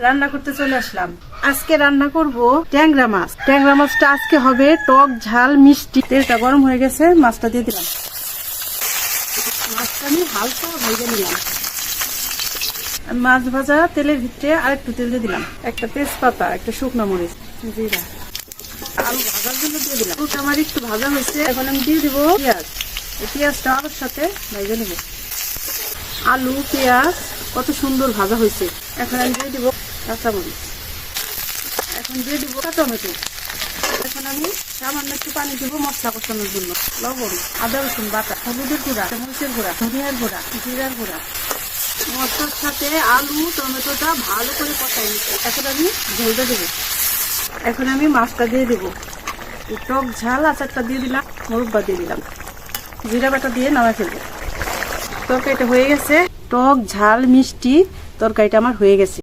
রান্না করতে চলে আসলাম। আজকে রান্না করব ট্যাংরা মাছ। ট্যাংরা মাছটা আজকে হবে টক ঝাল মিষ্টি। তেলটা গরম হয়ে গেছে, মাছটা দিয়ে দিলাম। মাছটা আমি হালকা ভেজে নিলাম। মাছ ভাজা তেলের ভিতরে আর একটু তেল দিয়ে দিলাম, একটা তেজপাতা, একটা শুকনো মরিচ, জিরা, আলু ভাজার জন্য দিয়ে দিলাম। আলুটা আমার একটু ভাজা হয়েছে, এখন আমি দিয়ে দিব পেঁয়াজ। এই পেঁয়াজটা আলুর সাথে ভেজে নেব। আলু পেঁয়াজ কত সুন্দর ভাজা হয়েছে। এখন আমি দিয়ে দিব কাঁচামরিচ, এখন দিয়ে দিব টমেটো। এখন আমি সামান্য একটু পানি দিব মশলা কষানোর জন্য। লবণ, আদা রসুন বাটা, হলুদের গুঁড়া, মরিচের গুঁড়া, ধনিয়ার গুঁড়া, জিরার গুঁড়া। মশলার সাথে আলু টমেটোটা ভালো করে কষাই নিচ্ছি। এখন আমি ঝোলটা দেবো। এখন আমি মাছটা দিয়ে দেবো। টক ঝাল আচারটা দিয়ে দিলাম, মুরব্বা দিয়ে দিলাম, জিরা বাটা দিয়ে নামাই ফেলবো। তরকারিটা হয়ে গেছে। টক ঝাল মিষ্টি তরকারিটা আমার হয়ে গেছে।